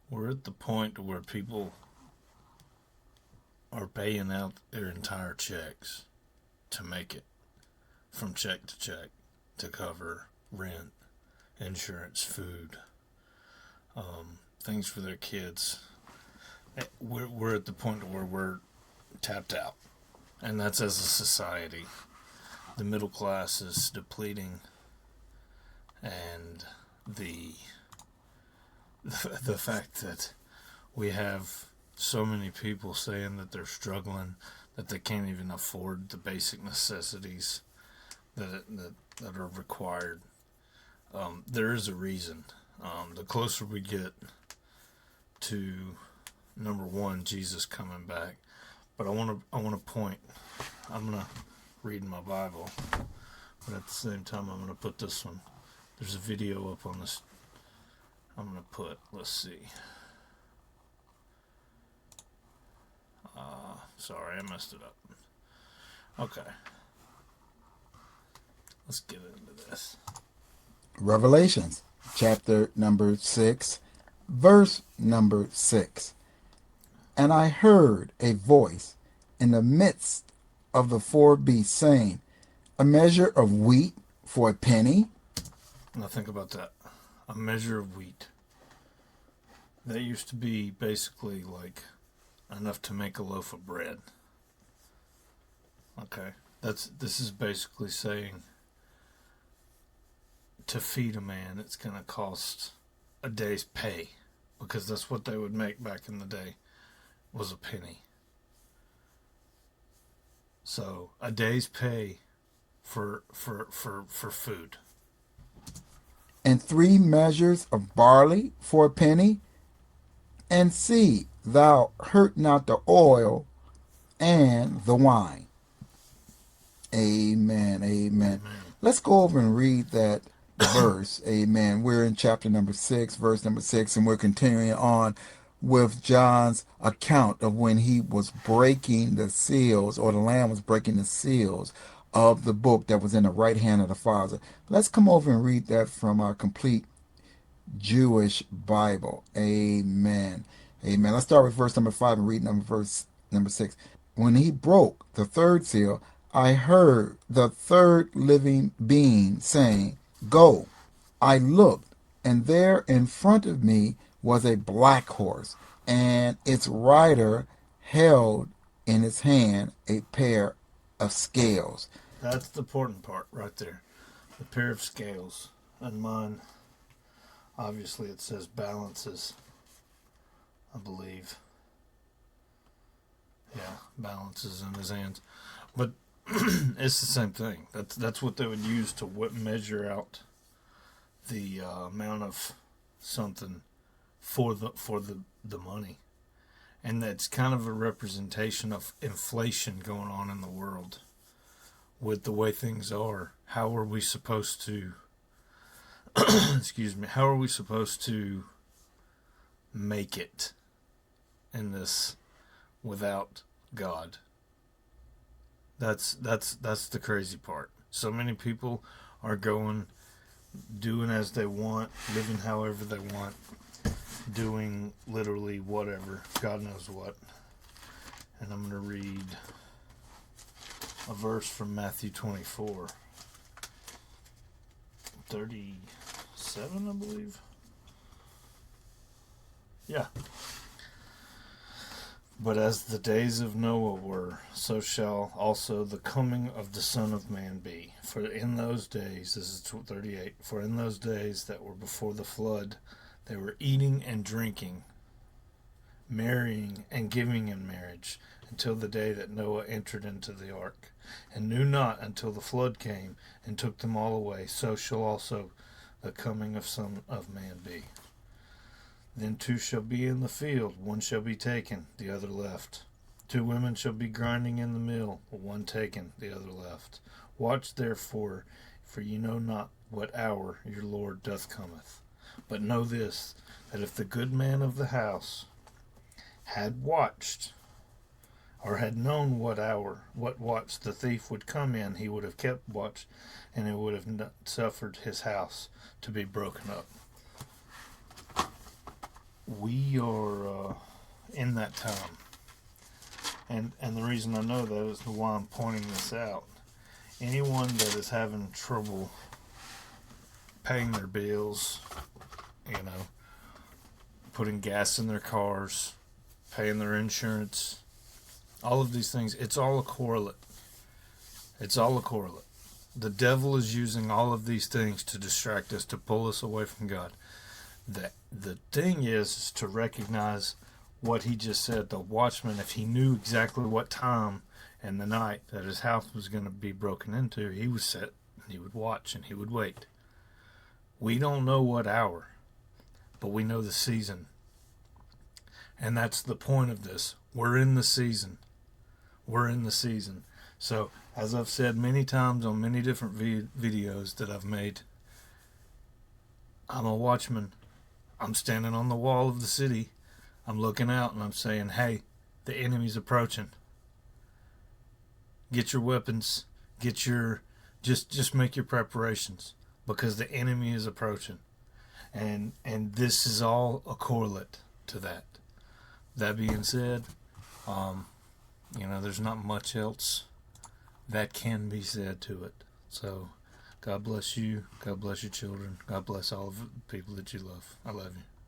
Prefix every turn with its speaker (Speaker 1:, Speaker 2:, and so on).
Speaker 1: We're at the point where people are paying out their entire checks to make it from check to check to cover rent, insurance, food, things for their kids. We're at the point where we're tapped out, and that's as a society. The middle class is depleting, and the the fact that we have so many people saying that they're struggling, that they can't even afford the basic necessities that are required. There is a reason. The closer we get to number one, Jesus coming back, but I want to point. I'm gonna read my Bible, but at the same time, I'm gonna put this one. There's a video up on this. I'm gonna put. Let's see. Sorry, I messed it up. Okay, let's get into this.
Speaker 2: Revelations, chapter number 6, verse number 6. And I heard a voice in the midst of the four beasts saying, a measure of wheat for a penny.
Speaker 1: Now think about that. A measure of wheat. That used to be basically like enough to make a loaf of bread. Okay. This is basically saying to feed a man it's gonna cost a day's pay. Because that's what they would make back in the day, was a penny. So a day's pay for food.
Speaker 2: And 3 measures of barley for a penny. And see, thou hurt not the oil and the wine. Amen. Amen.
Speaker 1: Amen.
Speaker 2: Let's go over and read that verse. Amen. We're in chapter number 6, verse number 6, and we're continuing on with John's account of when he was breaking the seals, or the Lamb was breaking the seals of the book that was in the right hand of the Father. Let's come over and read that from our complete Jewish Bible. Amen. Amen. Let's start with verse number 5 and read verse number 6. When he broke the third seal, I heard the third living being saying, Go. I looked, and there in front of me was a black horse, and its rider held in his hand a pair of scales.
Speaker 1: That's the important part right there. The pair of scales. And mine, obviously, it says balances, I believe. Yeah, balances in his hands. But it's the same thing. That's what they would use to measure out the amount of something for the money, and that's kind of a representation of inflation going on in the world with the way things are. How are we supposed to? Excuse me. How are we supposed to make it in this without God? That's the crazy part. So many people are doing as they want, living however they want, doing literally whatever, God knows what. And I'm going to read a verse from Matthew 24, 37, I believe. Yeah. But as the days of Noah were, so shall also the coming of the Son of Man be. For in those days, this is 38, for in those days that were before the flood, they were eating and drinking, marrying and giving in marriage, until the day that Noah entered into the ark, and knew not until the flood came and took them all away. So shall also the coming of Son of Man be. Then 2 shall be in the field, one shall be taken, the other left. 2 women shall be grinding in the mill, one taken, the other left. Watch therefore, for ye know not what hour your Lord doth cometh. But know this, that if the good man of the house had watched, or had known what watch the thief would come in, he would have kept watch, and it would have not suffered his house to be broken up. we are in that time, and the reason I know that is why I'm pointing this out. Anyone that is having trouble paying their bills, you know, putting gas in their cars, paying their insurance, all of these things, it's all a correlate. It's all a correlate. The devil is using all of these things to distract us, to pull us away from God. The thing is to recognize what he just said. The watchman, if he knew exactly what time in the night that his house was going to be broken into, he would sit and he would watch and he would wait. We don't know what hour, but we know the season. And that's the point of this. We're in the season. We're in the season. So, as I've said many times on many different videos that I've made, I'm a watchman. I'm standing on the wall of the city. I'm looking out and I'm saying, hey, the enemy's approaching. Get your weapons. Get your... Just make your preparations, because the enemy is approaching. And this is all a correlate to that. That being said, there's not much else that can be said to it. So, God bless you. God bless your children. God bless all of the people that you love. I love you.